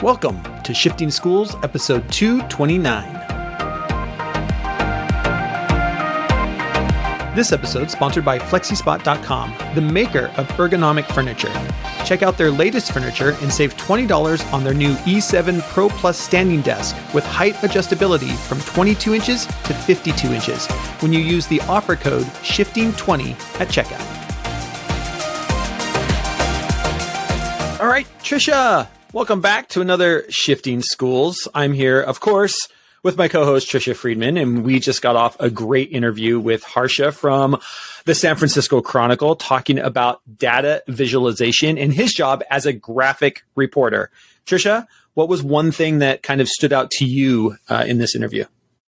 Welcome to Shifting Schools, episode 229. This episode is sponsored by Flexispot.com, the maker of ergonomic furniture. Check out their latest furniture and save $20 on their new E7 Pro Plus standing desk with height adjustability from 22 inches to 52 inches when you use the offer code SHIFTING20 at checkout. All right, Trisha, welcome back to another Shifting Schools. I'm here, of course, with my co-host Trisha Friedman, and we just got off a great interview with Harsha from the San Francisco Chronicle talking about data visualization and his job as a graphic reporter. Trisha, what was one thing that kind of stood out to you in this interview?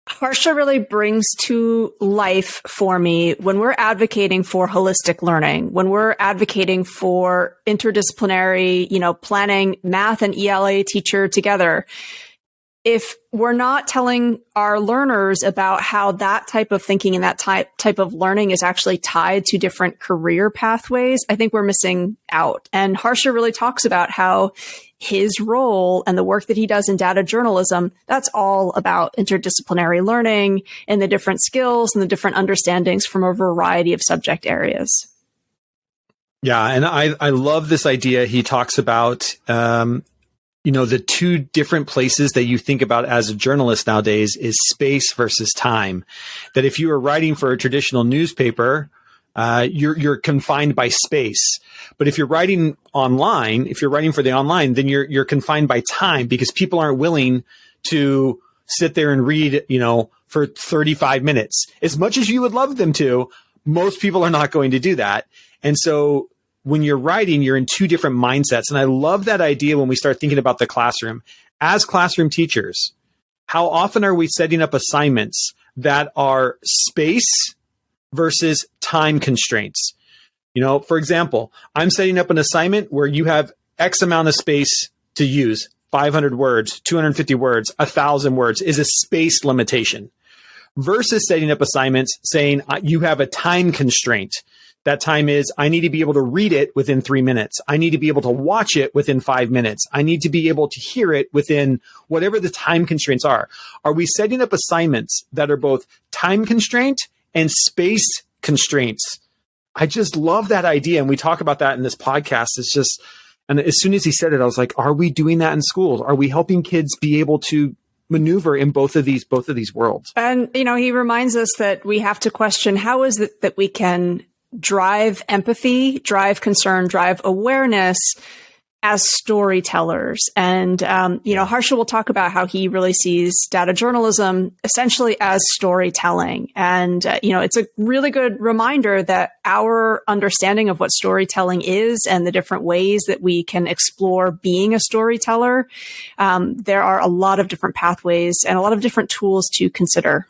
Harsha really brings to life for me when we're advocating for holistic learning, when we're advocating for interdisciplinary, planning math and ELA teacher together. If we're not telling our learners about how that type of thinking and that type of learning is actually tied to different career pathways, I think we're missing out. And Harsha really talks about how his role and the work that he does in data journalism, that's all about interdisciplinary learning and the different skills and the different understandings from a variety of subject areas. Yeah, and I love this idea. He talks about the two different places that you think about as a journalist nowadays is space versus time. That if you are writing for a traditional newspaper, you're confined by space. But if you're writing online, if you're writing for the online, then you're confined by time because people aren't willing to sit there and read, for 35 minutes. As much as you would love them to, most people are not going to do that. And so when you're writing, you're in two different mindsets. And I love that idea when we start thinking about the classroom. As classroom teachers, how often are we setting up assignments that are space versus time constraints? For example, I'm setting up an assignment where you have X amount of space to use. 500 words, 250 words, 1,000 words is a space limitation. Versus setting up assignments saying you have a time constraint. That time is, I need to be able to read it within 3 minutes. I need to be able to watch it within 5 minutes. I need to be able to hear it within whatever the time constraints are. Are we setting up assignments that are both time constraint and space constraints? I just love that idea. And we talk about that in this podcast. And as soon as he said it, I was like, are we doing that in schools? Are we helping kids be able to maneuver in both of these worlds? And, he reminds us that we have to question, how is it that we can drive empathy, drive concern, drive awareness as storytellers. And, Harsha will talk about how he really sees data journalism essentially as storytelling. And, it's a really good reminder that our understanding of what storytelling is and the different ways that we can explore being a storyteller, there are a lot of different pathways and a lot of different tools to consider.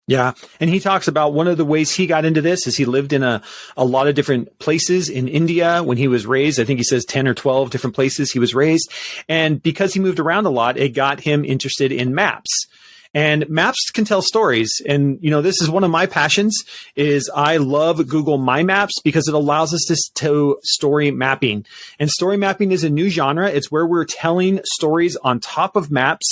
Yeah. And he talks about one of the ways he got into this is he lived in a lot of different places in India when he was raised. I think he says 10 or 12 different places he was raised. And because he moved around a lot, it got him interested in maps. And maps can tell stories. And, this is one of my passions is I love Google My Maps because it allows us to story mapping. And story mapping is a new genre. It's where we're telling stories on top of maps.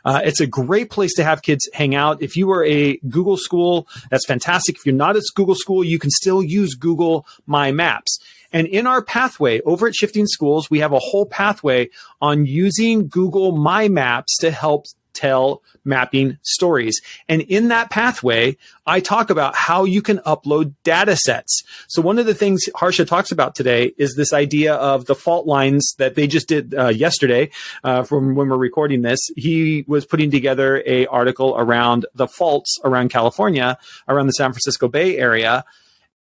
It's a great place to have kids hang out. If you are a Google school, that's fantastic. If you're not a Google school, you can still use Google My Maps. And in our pathway over at Shifting Schools, we have a whole pathway on using Google My Maps to help tell mapping stories. And in that pathway, I talk about how you can upload data sets. So one of the things Harsha talks about today is this idea of the fault lines that they just did yesterday from when we're recording this. He was putting together an article around the faults around California, around the San Francisco Bay Area.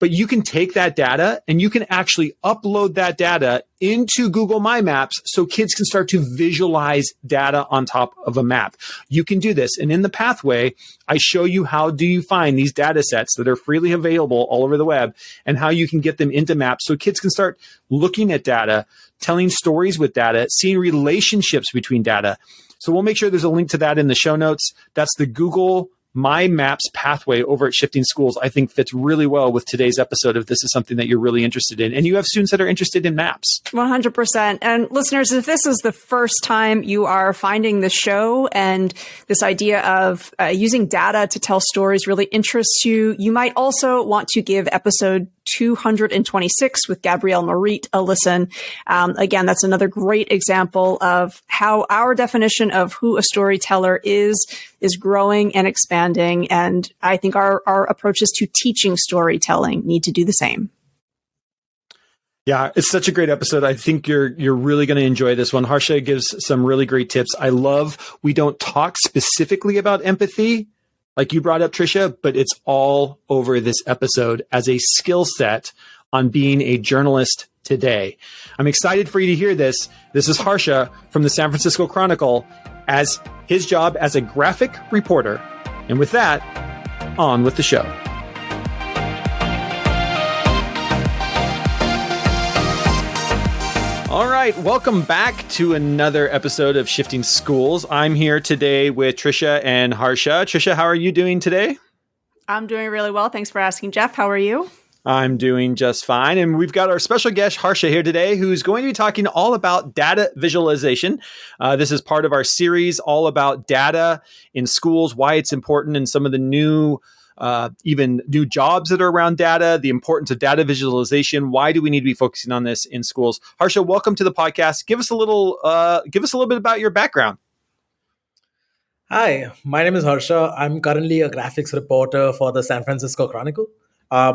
But you can take that data and you can actually upload that data into Google My Maps so kids can start to visualize data on top of a map. You can do this. And in the pathway, I show you how do you find these data sets that are freely available all over the web and how you can get them into maps so kids can start looking at data, telling stories with data, seeing relationships between data. So we'll make sure there's a link to that in the show notes. That's the Google my maps pathway over at Shifting Schools, I think fits really well with today's episode if this is something that you're really interested in. And you have students that are interested in maps. 100%. And listeners, if this is the first time you are finding the show and this idea of using data to tell stories really interests you, you might also want to give episode 226 with Gabrielle Marit a listen. Again, that's another great example of how our definition of who a storyteller is growing and expanding. And I think our approaches to teaching storytelling need to do the same. Yeah, it's such a great episode. I think you're really going to enjoy this one. Harsha gives some really great tips. I love we don't talk specifically about empathy, like you brought up, Tricia, but it's all over this episode as a skill set on being a journalist today. I'm excited for you to hear this. This is Harsha from the San Francisco Chronicle as his job as a graphic reporter. And with that, on with the show. All right, welcome back to another episode of Shifting Schools. I'm here today with Tricia and Harsha. Tricia, how are you doing today? I'm doing really well. Thanks for asking, Jeff. How are you? I'm doing just fine. And we've got our special guest, Harsha, here today, who's going to be talking all about data visualization. This is part of our series all about data in schools, why it's important, and some of the new jobs that are around data, the importance of data visualization. Why do we need to be focusing on this in schools? Harsha, welcome to the podcast. Give us a little bit about your background. Hi, my name is Harsha. I'm currently a graphics reporter for the San Francisco Chronicle.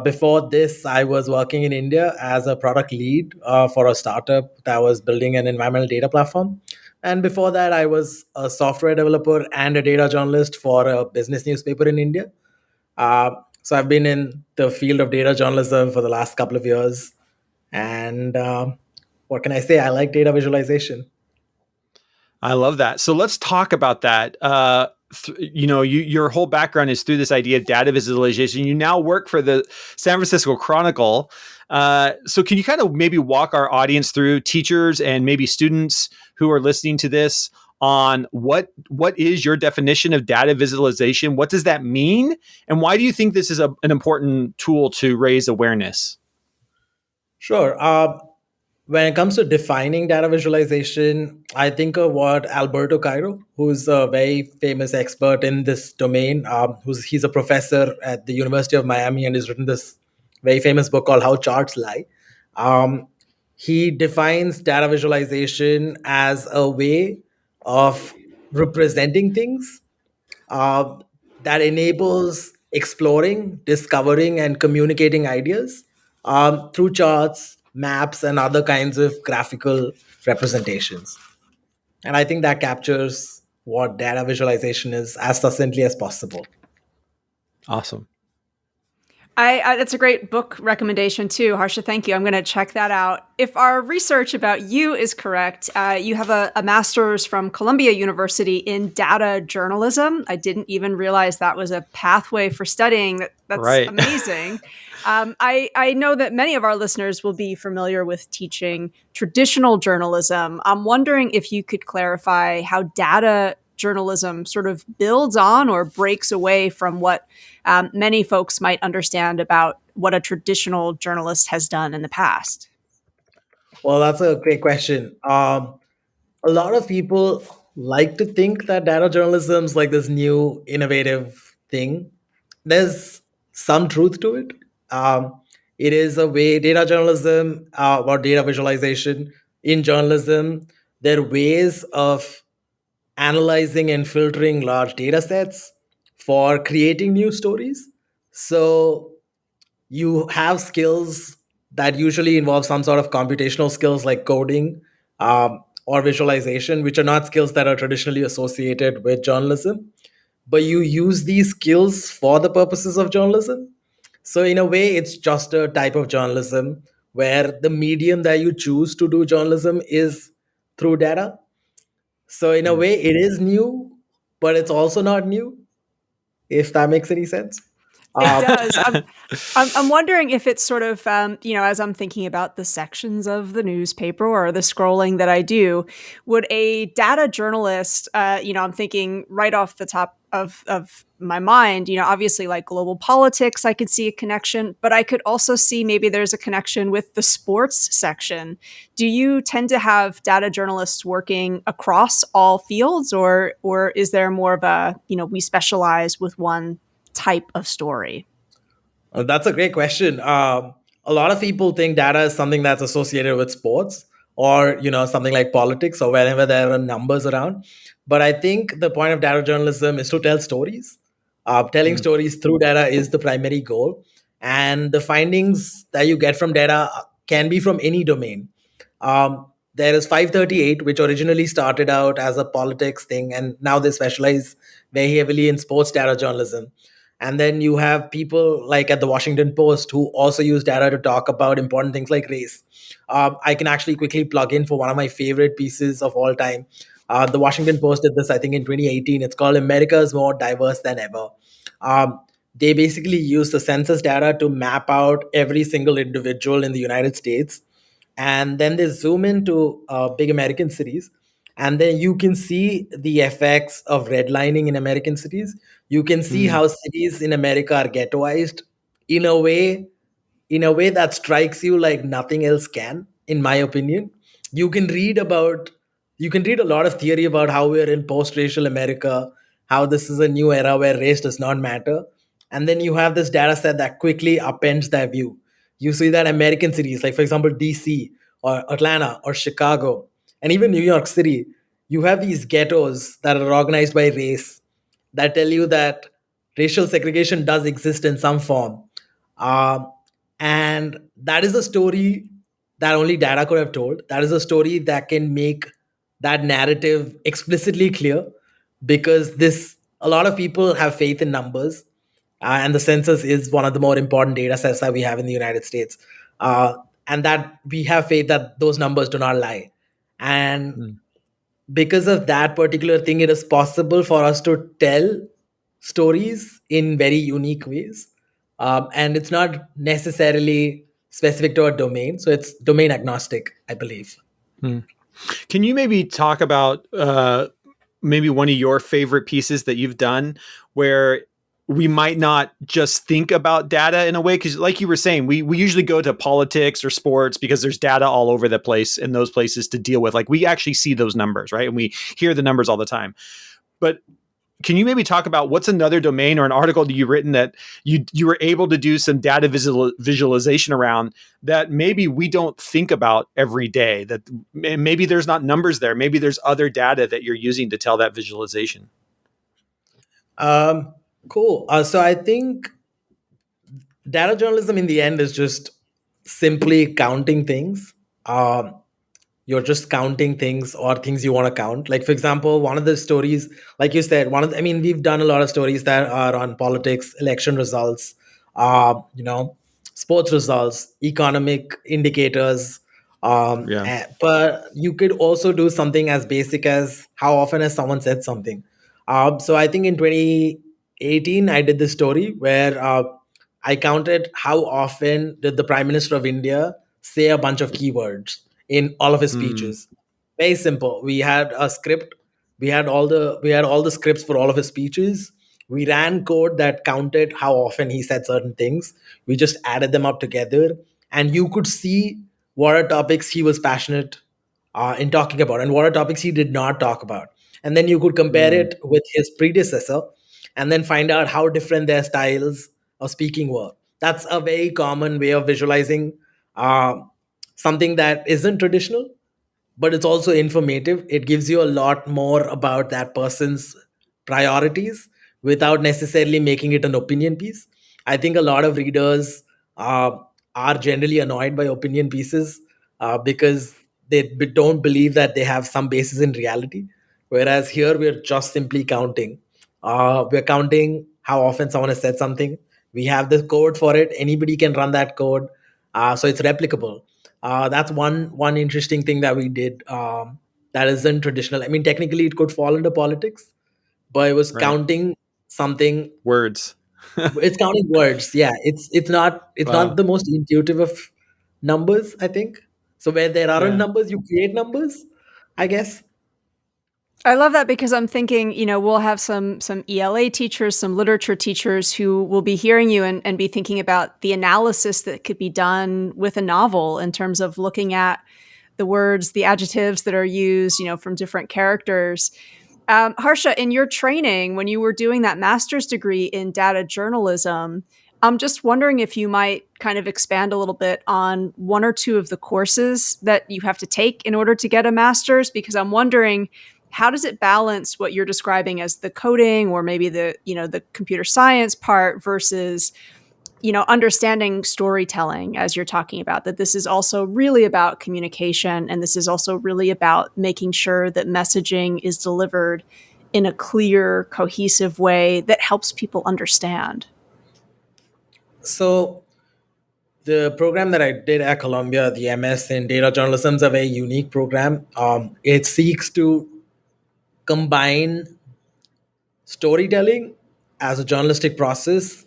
Before this, I was working in India as a product lead for a startup that was building an environmental data platform. And before that, I was a software developer and a data journalist for a business newspaper in India. So I've been in the field of data journalism for the last couple of years. And what can I say? I like data visualization. I love that. So let's talk about that. Your whole background is through this idea of data visualization. You now work for the San Francisco Chronicle. So can you kind of maybe walk our audience through, teachers and maybe students who are listening to this, on what is your definition of data visualization? What does that mean? And why do you think this is an important tool to raise awareness? Sure. When it comes to defining data visualization, I think of what Alberto Cairo, who's a very famous expert in this domain, he's a professor at the University of Miami and has written this very famous book called How Charts Lie. He defines data visualization as a way of representing things that enables exploring, discovering, and communicating ideas through charts, maps, and other kinds of graphical representations. And I think that captures what data visualization is as succinctly as possible. Awesome. That's a great book recommendation too, Harsha. Thank you. I'm going to check that out. If our research about you is correct, you have a master's from Columbia University in data journalism. I didn't even realize that was a pathway for studying. That's right. Amazing. I know that many of our listeners will be familiar with teaching traditional journalism. I'm wondering if you could clarify how data journalism sort of builds on or breaks away from what many folks might understand about what a traditional journalist has done in the past. Well, that's a great question. A lot of people like to think that data journalism is like this new innovative thing. There's some truth to it. It is a way, data journalism or data visualization in journalism, there are ways of analyzing and filtering large data sets for creating new stories. So you have skills that usually involve some sort of computational skills like coding or visualization, which are not skills that are traditionally associated with journalism. But you use these skills for the purposes of journalism. So in a way, it's just a type of journalism where the medium that you choose to do journalism is through data. So in a way, it is new, but it's also not new, if that makes any sense. It does. I'm wondering if it's sort of, as I'm thinking about the sections of the newspaper or the scrolling that I do, would a data journalist, I'm thinking right off the top of my mind, obviously like global politics, I could see a connection, but I could also see maybe there's a connection with the sports section. Do you tend to have data journalists working across all fields, or is there more of a, we specialize with one type of story? That's a great question. A lot of people think data is something that's associated with sports or something like politics or wherever there are numbers around. But I think the point of data journalism is to tell stories. Telling Mm, stories through data is the primary goal, and the findings that you get from data can be from any domain. There is 538, which originally started out as a politics thing, and now they specialize very heavily in sports data journalism. And then you have people like at the Washington Post who also use data to talk about important things like race. I can actually quickly plug in for one of my favorite pieces of all time. The Washington Post did this, I think, in 2018. It's called America is More Diverse Than Ever. Um, they basically use the census data to map out every single individual in the United States, and then they zoom into big American cities, and then you can see the effects of redlining in American cities. You can see mm, how cities in America are ghettoized in a way that strikes you like nothing else can, in my opinion. you can read about you can read a lot of theory about how we're in post-racial America, how this is a new era where race does not matter. And then you have this data set that quickly upends that view. You see that American cities, like for example DC or Atlanta or Chicago and even New York City, you have these ghettos that are organized by race, that tell you that racial segregation does exist in some form. Um, and that is a story that only data could have told. That is a story that can make that narrative explicitly clear, because this a lot of people have faith in numbers, and the census is one of the more important data sets that we have in the United States, uh, and that we have faith that those numbers do not lie. And mm. because of that particular thing, it is possible for us to tell stories in very unique ways. And it's not necessarily specific to a domain, so it's domain agnostic, I believe. Mm. Can you maybe talk about maybe one of your favorite pieces that you've done where we might not just think about data in a way? Because like you were saying, we usually go to politics or sports because there's data all over the place in those places to deal with. Like we actually see those numbers, right? And we hear the numbers all the time. But can you maybe talk about what's another domain or an article that you've written that you were able to do some data visualization around that maybe we don't think about every day, that maybe there's not numbers there, maybe there's other data that you're using to tell that visualization? Um, cool. So I think data journalism in the end is just simply counting things. Um, you're just counting things or things you want to count. Like, for example, one of the stories, like you said, I mean, we've done a lot of stories that are on politics, election results, uh, you know, sports results, economic indicators. Yeah. But you could also do something as basic as how often has someone said something. So I think in 2018, I did this story where I counted how often did the Prime Minister of India say a bunch of keywords in all of his Mm, speeches. Very simple. We had a script. We had all the scripts for all of his speeches. We ran code that counted how often he said certain things. We just added them up together, and you could see what are topics he was passionate in talking about and what are topics he did not talk about. And then you could compare mm, it with his predecessor, and then find out how different their styles of speaking were. That's a very common way of visualizing uh, something that isn't traditional, but it's also informative. It gives you a lot more about that person's priorities without necessarily making it an opinion piece. I think a lot of readers uh, are generally annoyed by opinion pieces because they don't believe that they have some basis in reality. Whereas here, we're just simply counting. We're counting how often someone has said something. We have the code for it. Anybody can run that code, so it's replicable. That's one interesting thing that we did, that isn't traditional. I mean, technically, it could fall into politics, but it was right. counting something. Words. It's counting words. Yeah, it's not Wow. the most intuitive of numbers, I think. So where there aren't Yeah. numbers, you create numbers, I guess. I love that because I'm thinking, we'll have some ELA teachers, some literature teachers who will be hearing you and be thinking about the analysis that could be done with a novel in terms of looking at the words, the adjectives that are used, from different characters. Harsha, in your training, when you were doing that master's degree in data journalism, I'm just wondering if you might kind of expand a little bit on one or two of the courses that you have to take in order to get a master's, because I'm wondering, how does it balance what you're describing as the coding or maybe the computer science part versus understanding storytelling, as you're talking about, that this is also really about communication. And this is also really about making sure that messaging is delivered in a clear, cohesive way that helps people understand. So the program that I did at Columbia, the MS in data journalism, is a very unique program. It seeks to combine storytelling as a journalistic process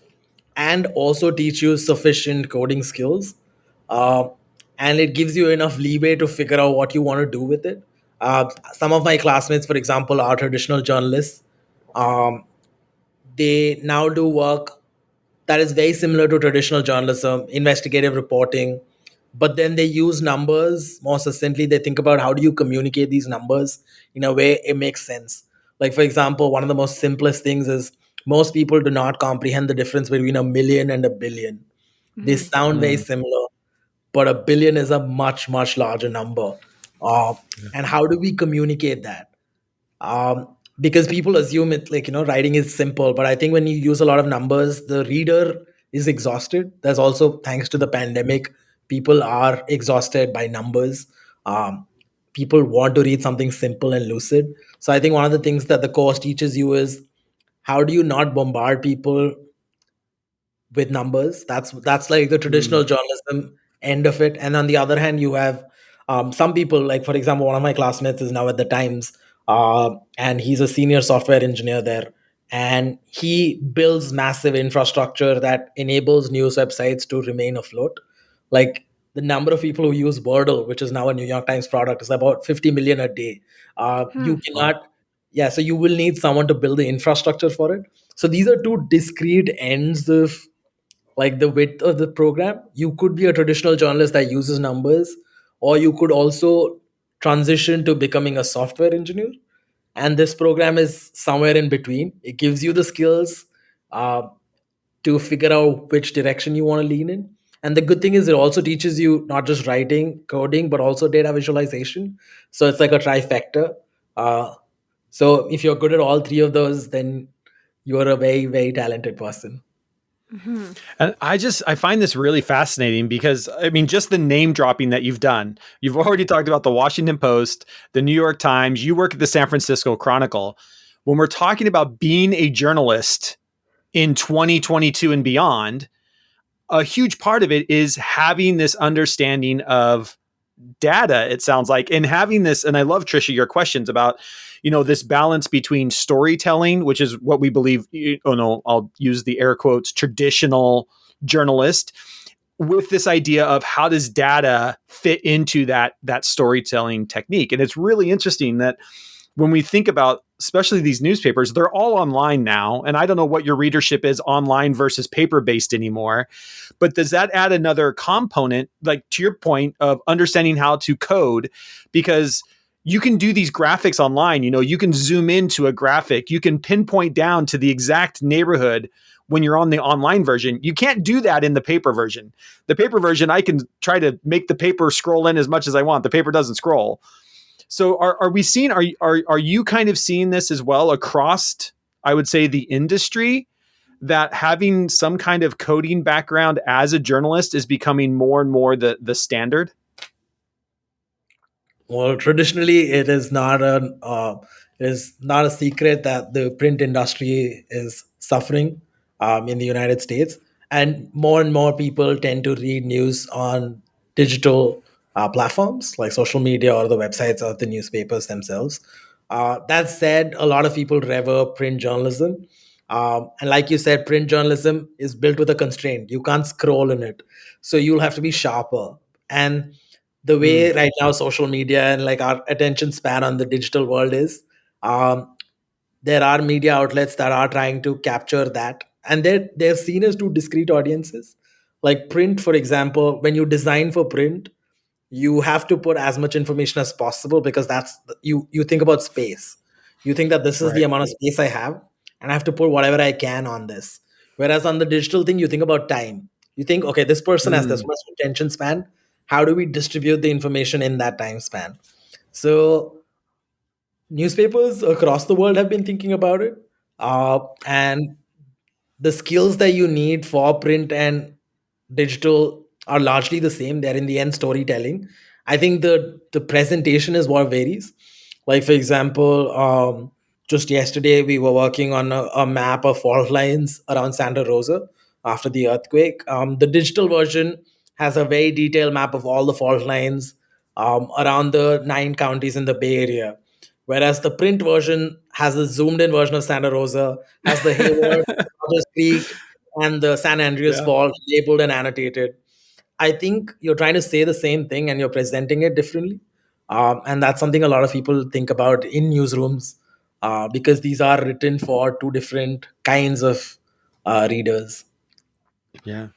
and also teach you sufficient coding skills. Uh, and it gives you enough leeway to figure out what you want to do with it. Some of my classmates, for example, are traditional journalists. Um, they now do work that is very similar to traditional journalism, investigative reporting, but then they use numbers more succinctly. They think about how do you communicate these numbers in a way it makes sense. Like, for example, one of the most simplest things is most people do not comprehend the difference between a million and a billion. They Mhm. sound very Mm. similar, but a billion is a much, much larger number. Uh, and how do we communicate that? Because people assume it, like, writing is simple, but I think when you use a lot of numbers, the reader is exhausted. There's also, thanks to the pandemic, people are exhausted by numbers. People want to read something simple and lucid. So I think one of the things that the course teaches you is how do you not bombard people with numbers. That's like the Mm. traditional journalism end of it. And on the other hand, you have some people, like, for example, one of my classmates is now at the Times, and he's a senior software engineer there, and he builds massive infrastructure that enables news websites to remain afloat. Like, the number of people who use Wordle, which is now a New York Times product, is about 50 million a day. You Hmm. Wow. cannot, yeah, so you will need someone to build the infrastructure for it. So these are two discrete ends of, like, the width of the program. You could be a traditional journalist that uses numbers, or you could also transition to becoming a software engineer. And this program is somewhere in between. It gives you the skills uh, to figure out which direction you want to lean in. And the good thing is, it also teaches you not just writing, coding, but also data visualization. So it's like a trifecta. Uh, so if you're good at all three of those, then you're a very, very talented person. Hmm. And I find this really fascinating because I mean, just the name dropping that you've done. You've already talked about the Washington Post, the New York Times, you work at the San Francisco Chronicle. When we're talking about being a journalist in 2022 and beyond, a huge part of it is having this understanding of data, it sounds like, and having this. And I love, Trisha, your questions about this balance between storytelling, which is what we believe, I'll use the air quotes, traditional journalist, with this idea of how does data fit into that storytelling technique. And it's really interesting that when we think about especially these newspapers, they're all online now. And I don't know what your readership is online versus paper based anymore. But does that add another component, like to your point of understanding how to code? Because you can do these graphics online, you can zoom into a graphic, you can pinpoint down to the exact neighborhood when you're on the online version. You can't do that in the paper version. The paper version, I can try to make the paper scroll in as much as I want. The paper doesn't scroll. So are we seeing, are you kind of seeing this as well across, I would say, the industry, that having some kind of coding background as a journalist is becoming more and more the standard? Well, traditionally, it is not a secret that the print industry is suffering in the United States, and more people tend to read news on digital platforms like social media or the websites of the newspapers themselves. That said, a lot of people revere print journalism. And like you said, print journalism is built with a constraint. You can't scroll in it. So you'll have to be sharper. And the way Mm. right now social media and like our attention span on the digital world is, um, there are media outlets that are trying to capture that. And they're seen as two discrete audiences. Like print, for example, when you design for print, you have to put as much information as possible because you think about space. You think that this is the Right. amount of space I have, and I have to put whatever I can on this. Whereas on the digital thing, you think about time. You think, okay, this person has this Mm. much attention span. How do we distribute the information in that time span? So newspapers across the world have been thinking about it, and the skills that you need for print and digital are largely the same. They're in the end storytelling. I think the presentation is what varies. Like for example, just yesterday we were working on a map of fault lines around Santa Rosa after the earthquake. The digital version has a very detailed map of all the fault lines around the 9 counties in the Bay Area, whereas the print version has a zoomed in version of Santa Rosa, has the Hayward, Rogers Creek, and the San Andreas Yeah. Fault labeled and annotated. I think you're trying to say the same thing and you're presenting it differently. And that's something a lot of people think about in newsrooms, because these are written for two different kinds of readers. Yeah.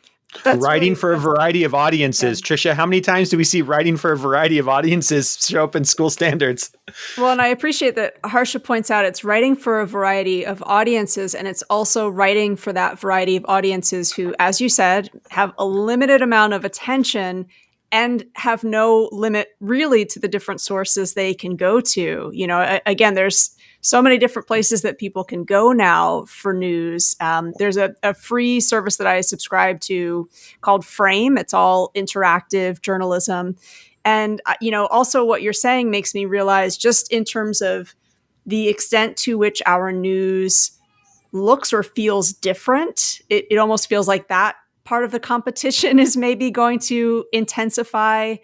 That's Writing really for a variety of yeah. audiences. Trisha, how many times do we see writing for a variety of audiences show up in school standards? Well, and I appreciate that Harsha points out it's writing for a variety of audiences, and it's also writing for that variety of audiences who, as you said, have a limited amount of attention and have no limit really to the different sources they can go to. You know, again, there's so many different places that people can go now for news. There's a free service that I subscribe to called Frame. It's all interactive journalism. And, also what you're saying makes me realize just in terms of the extent to which our news looks or feels different, it almost feels like that part of the competition is maybe going to intensify.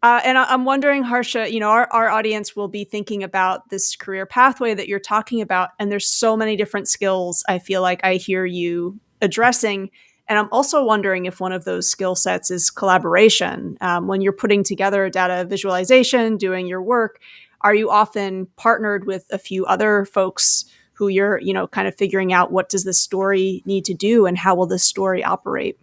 And I'm wondering, Harsha, our audience will be thinking about this career pathway that you're talking about. And there's so many different skills I feel like I hear you addressing. And I'm also wondering if one of those skill sets is collaboration. When you're putting together data visualization, doing your work, are you often partnered with a few other folks who you're, kind of figuring out what does this story need to do and how will this story operate?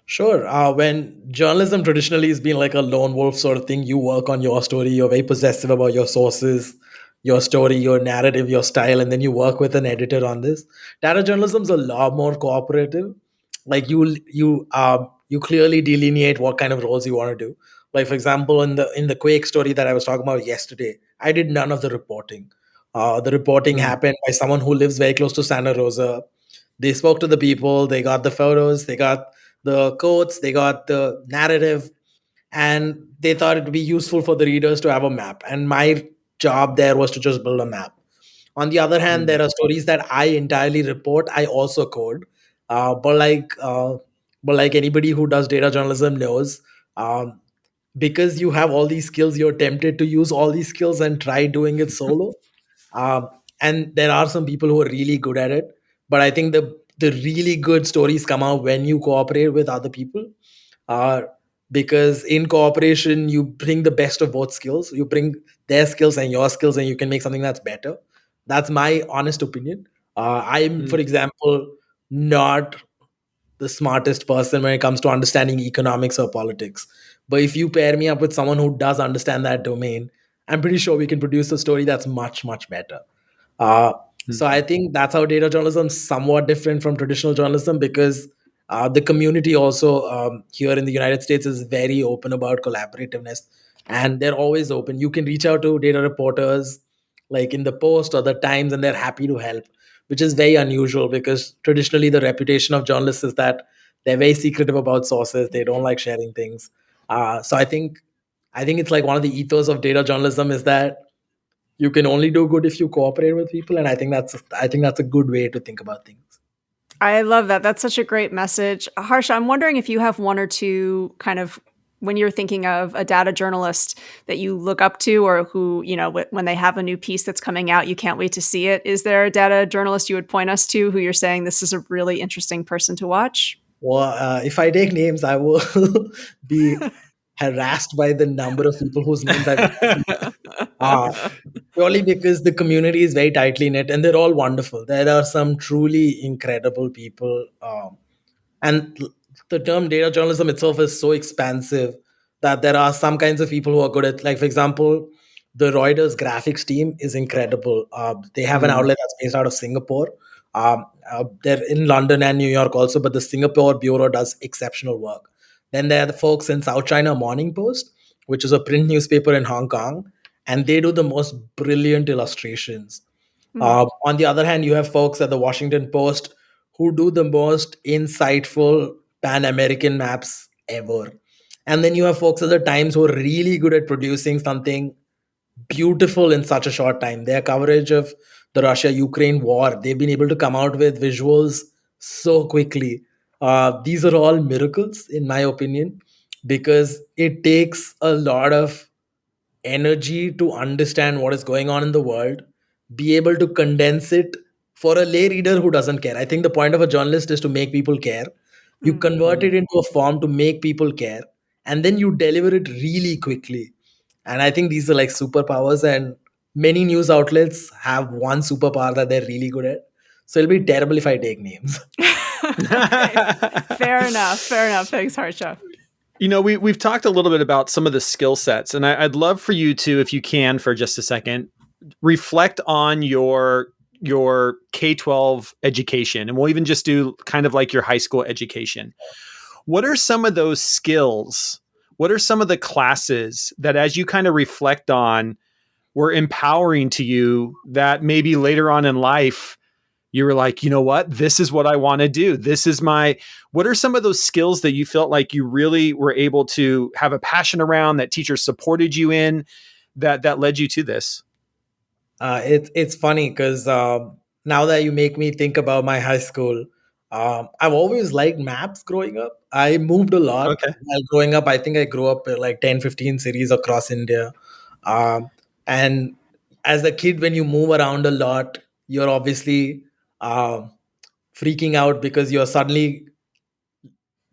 Sure. When journalism traditionally has been like a lone wolf sort of thing, you work on your story, you're very possessive about your sources, your story, your narrative, your style, and then you work with an editor on this. Data journalism is a lot more cooperative. Like you clearly delineate what kind of roles you want to do. Like for example, in the Quake story that I was talking about yesterday, I did none of the reporting. The reporting Mm. happened by someone who lives very close to Santa Rosa. They spoke to the people, they got the photos, they got the quotes, they got the narrative, and they thought it would be useful for the readers to have a map. And my job there was to just build a map. On the other hand, Mm. there are stories that I entirely report, I also code. Uh, but like uh, but like anybody who does data journalism knows, um, because you have all these skills, you're tempted to use all these skills and try doing it solo. um, and there are some people who are really good at it, but I think the really good stories come out when you cooperate with other people, uh, because in cooperation you bring the best of both skills. You bring their skills and your skills, and you can make something that's better. That's my honest opinion. I'm, for Mm. example, not the smartest person when it comes to understanding economics or politics. But if you pair me up with someone who does understand that domain, I'm pretty sure we can produce a story that's much, much better. Uh, so I Mm. think that's how data journalism is somewhat different from traditional journalism, because the community also, here in the United States, is very open about collaborativeness, and they're always open. You can reach out to data reporters like in the Post or the Times, and they're happy to help, which is very unusual because traditionally the reputation of journalists is that they're very secretive about sources. They don't like sharing things. So I think it's like one of the ethos of data journalism is that you can only do good if you cooperate with people, and I think that's a good way to think about things. I love that. That's such a great message. Harsha, I'm wondering if you have one or two kind of when you're thinking of a data journalist that you look up to, or who, when they have a new piece that's coming out, you can't wait to see it? Is there a data journalist you would point us to who you're saying this is a really interesting person to watch? Well, if I take names, I will be harassed by the number of people whose names I've mentioned. Uh, Purely because the community is very tightly knit and they're all wonderful. There are some truly incredible people. And the term data journalism itself is so expansive that there are some kinds of people who are good at, like, for example, the Reuters graphics team is incredible. They have an Mm. outlet that's based out of Singapore. They're in London and New York also, but the Singapore bureau does exceptional work. Then there are the folks in South China Morning Post, which is a print newspaper in Hong Kong, and they do the most brilliant illustrations. Hmm. On the other hand, you have folks at the Washington Post who do the most insightful Pan American maps ever. And then you have folks at the Times who are really good at producing something beautiful in such a short time. Their coverage of the Russia Ukraine war, they've been able to come out with visuals so quickly. These are all miracles, in my opinion, because it takes a lot of energy to understand what is going on in the world, be able to condense it for a lay reader who doesn't care. I think the point of a journalist is to make people care. You Hmm. convert it into a form to make people care, and then you deliver it really quickly. And I think these are like superpowers, and many news outlets have one superpower that they're really good at. So it'll be terrible if I take names. Okay. Fair enough. Fair enough. Thanks, Harsha. We've talked a little bit about some of the skill sets, and I'd love for you to, if you can, for just a second, reflect on your K-12 education, and we'll even just do kind of like your high school education. What are some of those skills? What are some of the classes that, as you kind of reflect on, were empowering to you that maybe later on in life you were like, you know what, this is what I want to do. What are some of those skills that you felt like you really were able to have a passion around, that teachers supported you in, that led you to this? It's funny because now that you make me think about my high school, I've always liked maps growing up. I moved a lot Okay. while growing up. I think I grew up in like 10, 15 cities across India. And as a kid, when you move around a lot, you're obviously uh, freaking out because you're suddenly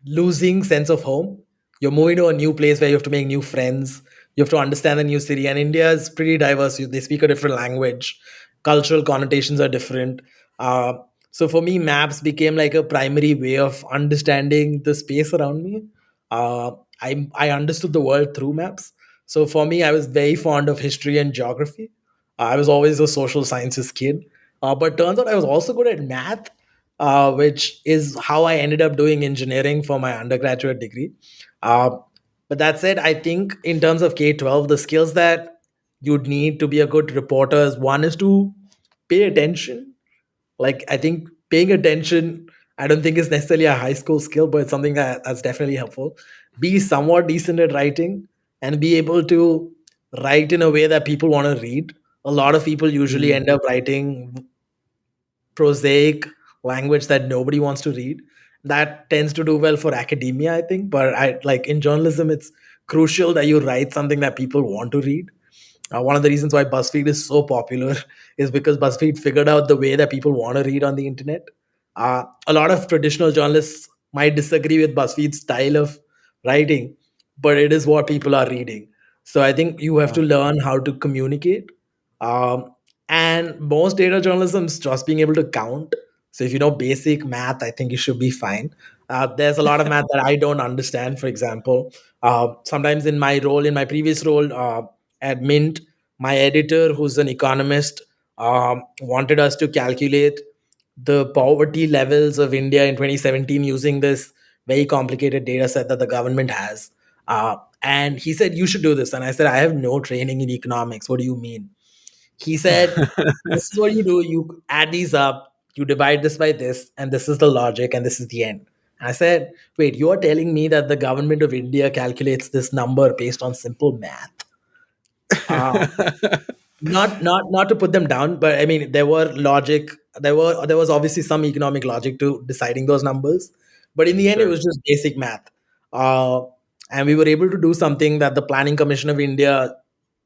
losing sense of home. You're moving to a new place where you have to make new friends. You have to understand the new city. And India is pretty diverse. They speak a different language. Cultural connotations are different. Uh, so for me, maps became like a primary way of understanding the space around me. Uh, I understood the world through maps. So for me, I was very fond of history and geography. I was always a social sciences kid. But turns out I was also good at math, which is how I ended up doing engineering for my undergraduate degree. Uh, but that said, I think in terms of K-12, the skills that you'd need to be a good reporter is, one is to pay attention. Like, I think paying attention, I don't think is necessarily a high school skill, but it's something that's definitely helpful. Be somewhat decent at writing and be able to write in a way that people want to read. A lot of people usually Mm. end up writing prosaic language that nobody wants to read. That tends to do well for academia, I think, but I like in journalism it's crucial that you write something that people want to read. One of the reasons why BuzzFeed is so popular is because BuzzFeed figured out the way that people want to read on the internet. A lot of traditional journalists might disagree with BuzzFeed's style of writing, but it is what people are reading. So I think you have to learn how to communicate. Um, and most data journalism is just being able to count. So if you know basic math, I think you should be fine. There's a lot of math that I don't understand. For example, sometimes in my role, in my previous role at Mint, my editor, who's an economist, wanted us to calculate the poverty levels of India in 2017 using this very complicated data set that the government has. And he said, you should do this. And I said, I have no training in economics. What do you mean? He said, this is what you do. You add these up, you divide this by this, and this is the logic, and this is the end. I said, wait, you are telling me that the government of India calculates this number based on simple math? Uh, not to put them down, but I mean there were logic. There was obviously some economic logic to deciding those numbers, but in the end, it Sure. was just basic math. Uh, And we were able to do something that the Planning Commission of India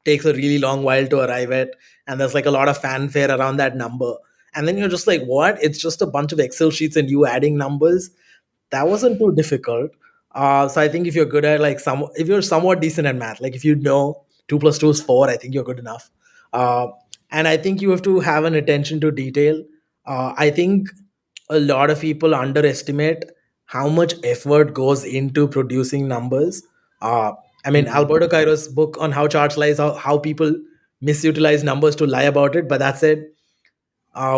takes a really long while to arrive at. And there's like a lot of fanfare around that number. And then you're just like, what? It's just a bunch of Excel sheets and you adding numbers. That wasn't too difficult. So I think if you're good at like if you're somewhat decent at math, like if you know 2 plus 2 is 4, I think you're good enough. Uh, and I think you have to have an attention to detail. I think a lot of people underestimate how much effort goes into producing numbers. Uh, I mean, Mm. Alberto Cairo's book on how charts lies, how people misutilize numbers to lie about it. But that said,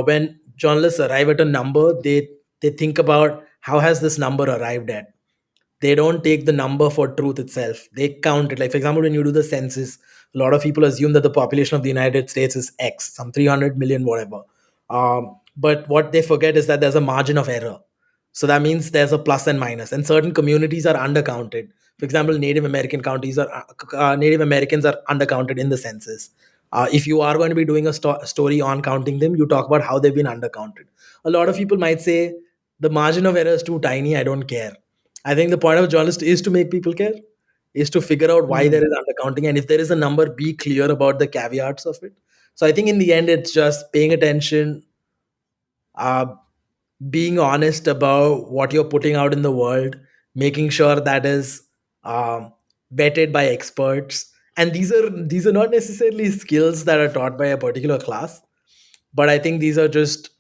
when journalists arrive at a number, they think about how has this number arrived at. They don't take the number for truth itself. They count it. Like for example, when you do the census, a lot of people assume that the population of the United States is X, some 300 million, whatever. But what they forget is that there's a margin of error. So that means there's a plus and minus, and certain communities are undercounted. For example, Native Americans are undercounted in the census. If you are going to be doing a story on counting them, you talk about how they've been undercounted. A lot of people might say the margin of error is too tiny. I don't care. I think the point of a journalist is to make people care, is to figure out why there Mm. is undercounting, and if there is a number, be clear about the caveats of it. So I think in the end, it's just paying attention, uh, being honest about what you're putting out in the world, making sure that is um, vetted by experts. And these are not necessarily skills that are taught by a particular class, but I think these are just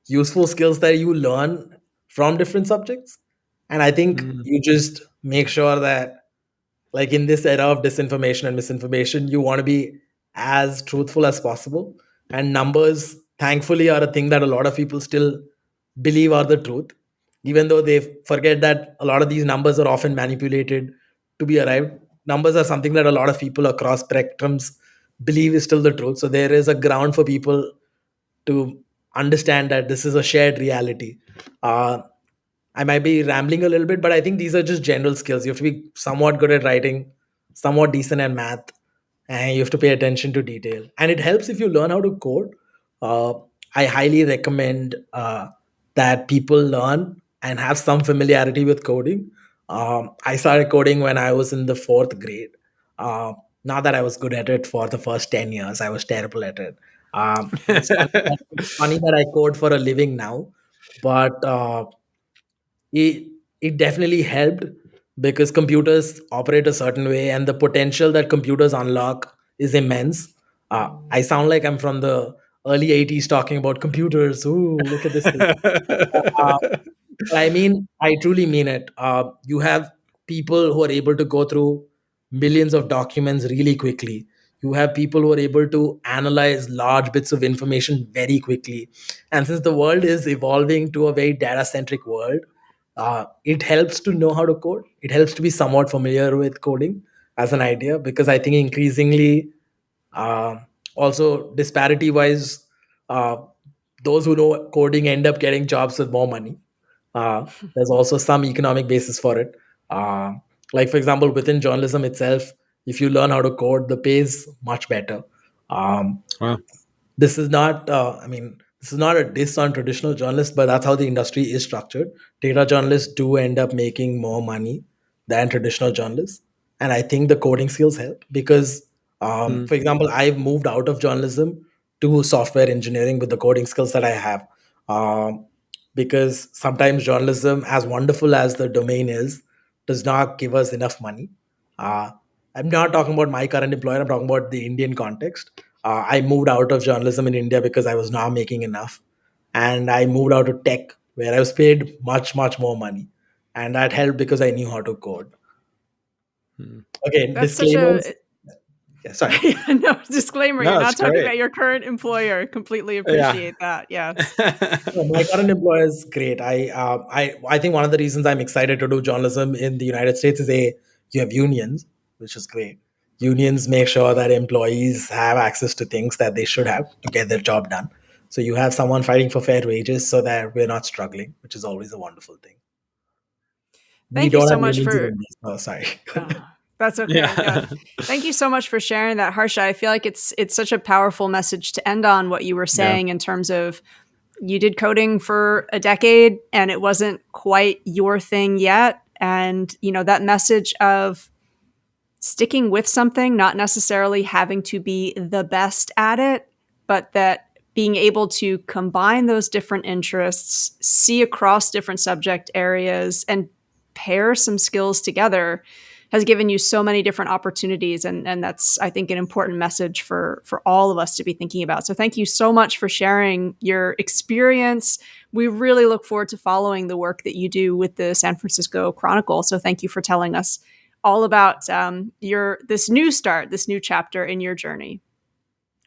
useful skills that you learn from different subjects. And I think Mm. you just make sure that, like in this era of disinformation and misinformation, you want to be as truthful as possible. And numbers, thankfully, are a thing that a lot of people still believe are the truth, even though they forget that a lot of these numbers are often manipulated to be arrived. Numbers are something that a lot of people across spectrums believe is still the truth. So there is a ground for people to understand that this is a shared reality. Uh, I might be rambling a little bit, but I think these are just general skills. You have to be somewhat good at writing, somewhat decent at math, and you have to pay attention to detail. And it helps if you learn how to code. Uh, I highly recommend that people learn and have some familiarity with coding. I started coding when I was in the fourth grade. Uh, Not that I was good at it for the first 10 years, I was terrible at it. It's funny that I code for a living now, but it it definitely helped because computers operate a certain way and the potential that computers unlock is immense. I sound like I'm from the early 80s talking about computers. Ooh, look at this thing. Uh, I mean, I truly mean it. You have people who are able to go through millions of documents really quickly. You have people who are able to analyze large bits of information very quickly. And since the world is evolving to a very data centric world, it helps to know how to code. It helps to be somewhat familiar with coding as an idea, because I think increasingly, uh, also disparity wise, uh, those who know coding end up getting jobs with more money. There's also some economic basis for it. Uh, like, for example, within journalism itself, if you learn how to code, the pay is much better. Um, Wow. this is not, this is not a diss on traditional journalists, but that's how the industry is structured. Data journalists do end up making more money than traditional journalists. And I think the coding skills help because, Mm. for example, I've moved out of journalism to software engineering with the coding skills that I have. Um, because sometimes journalism, as wonderful as the domain is, does not give us enough money. Uh, I'm not talking about my current employer, I'm talking about the Indian context. I moved out of journalism in India because I was not making enough. And I moved out to tech where I was paid much, much more money. And that helped because I knew how to code. Mm. Okay, That's such disclaimers. a Yeah, sorry. no disclaimer. You're No, it's not talking great. about your current employer. Completely Yeah. appreciate that. Yes. No, my current employer is great. I think one of the reasons I'm excited to do journalism in the United States is you have unions, which is great. Unions make sure that employees have access to things that they should have to get their job done. So you have someone fighting for fair wages so that we're not struggling, which is always a wonderful thing. We Thank you don't so have much unions in for. India. Oh, sorry. That's okay. Yeah. Yeah. Thank you so much for sharing that, Harsha. I feel like it's such a powerful message to end on what you were Yeah. saying in terms of you did coding for a decade and it wasn't quite your thing yet. And, that message of sticking with something, not necessarily having to be the best at it, but that being able to combine those different interests, see across different subject areas, and pair some skills together has given you so many different opportunities. And that's, I think, an important message for all of us to be thinking about. So thank you so much for sharing your experience. We really look forward to following the work that you do with the San Francisco Chronicle. So thank you for telling us all about this new start, this new chapter in your journey.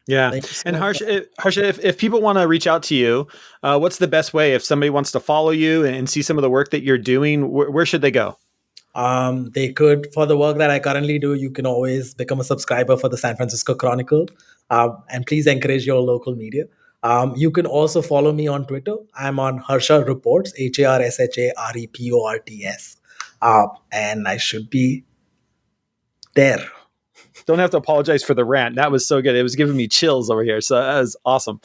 Yeah. Thank you so And much. Harsha, if people want to reach out to you, what's the best way? If somebody wants to follow you and see some of the work that you're doing, where should they go? They could, for the work that I currently do, you can always become a subscriber for the San Francisco Chronicle. And please encourage your local media. You can also follow me on Twitter. I'm on Harsha Reports, HARSHAREPORTS. And I should be there. Don't have to apologize for the rant. That was so good. It was giving me chills over here. So that was awesome.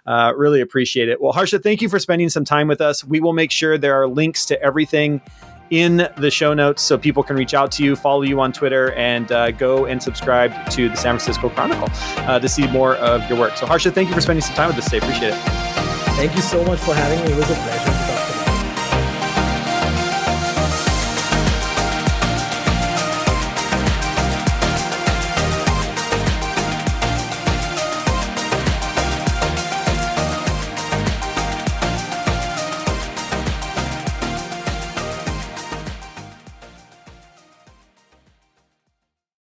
Really appreciate it. Well, Harsha, thank you for spending some time with us. We will make sure there are links to everything in the show notes so people can reach out to you, follow you on Twitter, and go and subscribe to the San Francisco Chronicle to see more of your work. So Harsha, thank you for spending some time with us today. Appreciate it. Thank you so much for having me. It was a pleasure.